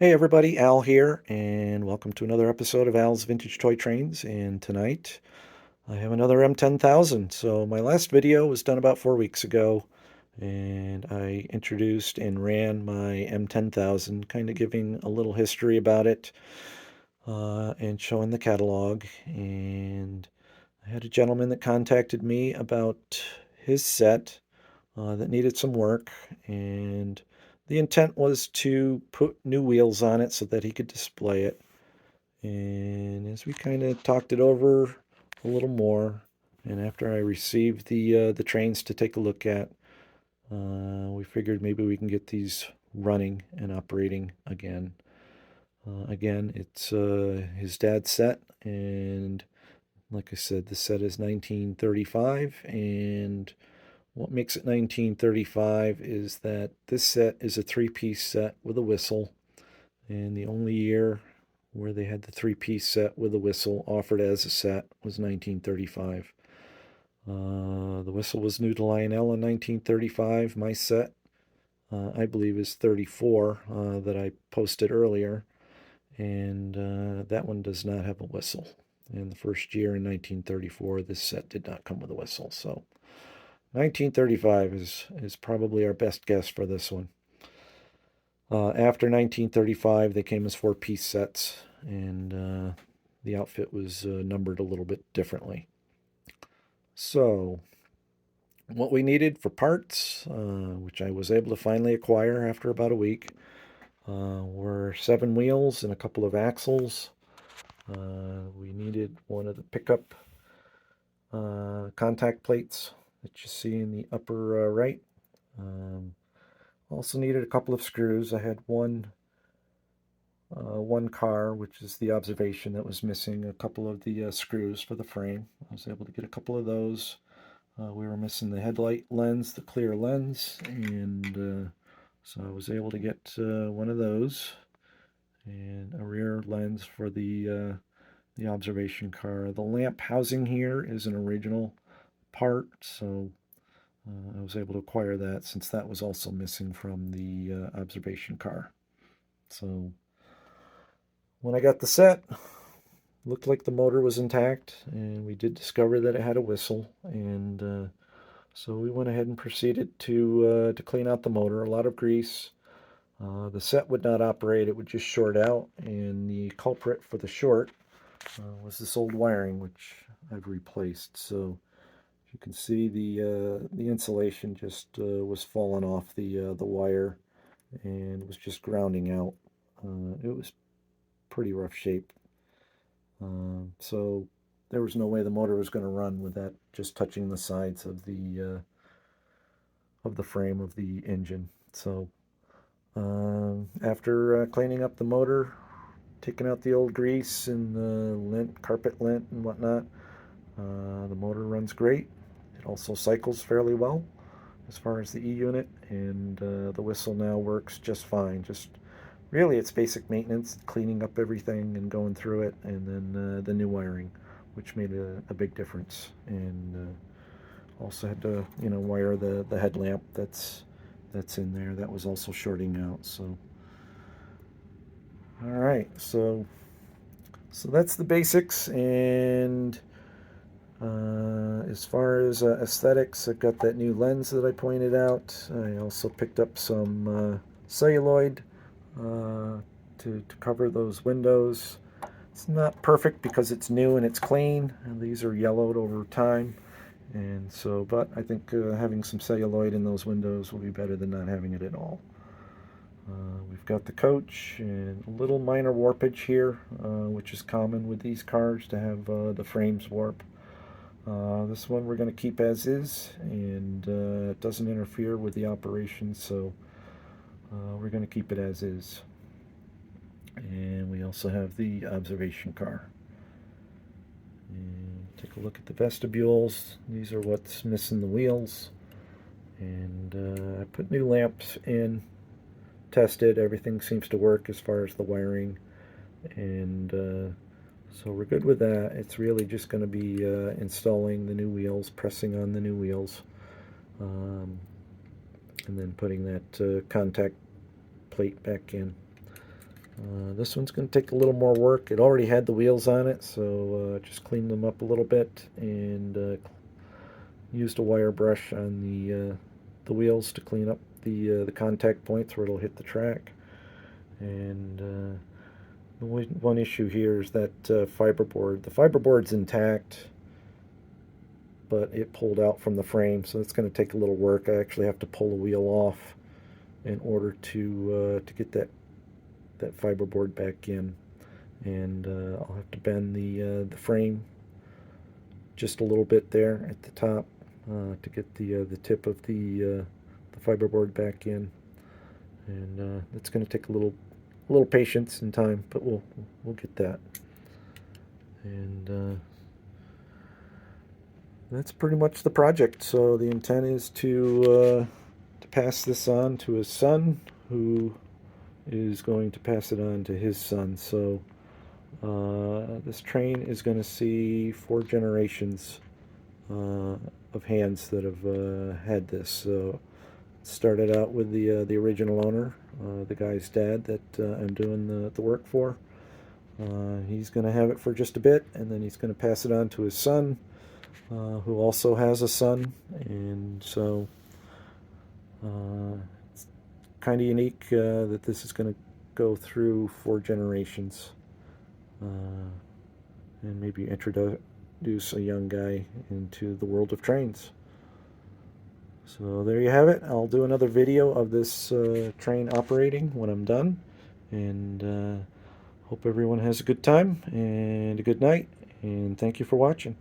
Hey everybody, Al here, and welcome to another episode of Al's Vintage Toy Trains. And tonight I have another M10,000. So my last video was done about 4 weeks ago, and I introduced and ran my M10,000, kind of giving a little history about it and showing the catalog. And I had a gentleman that contacted me about his set that needed some work, and the intent was to put new wheels on it so that he could display it. And as we kind of talked it over a little more, and after I received the trains to take a look at, we figured maybe we can get these running and operating again. Again, it's his dad's set, and like I said, the set is 1935, and what makes it 1935 is that this set is a three-piece set with a whistle, and the only year where they had the three-piece set with a whistle offered as a set was 1935. The whistle was new to Lionel in 1935. My set, I believe, is 34 that I posted earlier, and that one does not have a whistle. And the first year in 1934, this set did not come with a whistle, so 1935 is probably our best guess for this one. After 1935, they came as four-piece sets, and the outfit was numbered a little bit differently. So, what we needed for parts, which I was able to finally acquire after about a week, were 7 wheels and a couple of axles. We needed one of the pickup contact plates that you see in the upper right. Also needed a couple of screws. I had one car, which is the observation that was missing a couple of the screws for the frame. I was able to get a couple of those. We were missing the headlight lens, the clear lens, and so I was able to get one of those and a rear lens for the observation car. The lamp housing here is an original part, so I was able to acquire that since that was also missing from the observation car. So when I got the set, looked like the motor was intact, and we did discover that it had a whistle, and so we went ahead and proceeded to clean out the motor. A lot of grease. The set would not operate; it would just short out, and the culprit for the short was this old wiring, which I've replaced. So you can see the insulation just was falling off the wire and was just grounding out. It was pretty rough shape. So there was no way the motor was going to run with that just touching the sides of the frame of the engine. So after cleaning up the motor, taking out the old grease and the lint, carpet lint and whatnot, the motor runs great. It also cycles fairly well as far as the E-unit, and the whistle now works just fine. Just really, it's basic maintenance, cleaning up everything and going through it, and then the new wiring, which made a big difference. And also had to, wire the headlamp that's in there. That was also shorting out. So, all right, so that's the basics. And as far as aesthetics, I've got that new lens that I pointed out. I also picked up some celluloid to cover those windows. It's not perfect because it's new and it's clean, and these are yellowed over time. And so, but I think having some celluloid in those windows will be better than not having it at all. We've got the coach and a little minor warpage here, which is common with these cars to have the frames warp. This one we're going to keep as is, and it doesn't interfere with the operation, so we're going to keep it as is. And we also have the observation car. And take a look at the vestibules. These are what's missing the wheels. And I put new lamps in, tested. Everything seems to work as far as the wiring. And so we're good with that. It's really just going to be installing the new wheels, pressing on the new wheels, and then putting that contact plate back in. This one's going to take a little more work. It already had the wheels on it, so just clean them up a little bit and used a wire brush on the wheels to clean up the contact points where it'll hit the track. And the one issue here is that fiberboard. The fiberboard's intact, but it pulled out from the frame, so it's going to take a little work. I actually have to pull the wheel off in order to get that fiberboard back in, and I'll have to bend the frame just a little bit there at the top to get the tip of the fiberboard back in, and it's going to take a little patience and time, but we'll get that. And that's pretty much the project. So the intent is to pass this on to his son, who is going to pass it on to his son. So this train is going to see 4 generations of hands that have had this. So it started out with the original owner, the guy's dad that I'm doing the work for. He's going to have it for just a bit, and then he's going to pass it on to his son, who also has a son. And so it's kind of unique that this is going to go through 4 generations, and maybe introduce a young guy into the world of trains. So there you have it. I'll do another video of this train operating when I'm done, and hope everyone has a good time and a good night, and thank you for watching.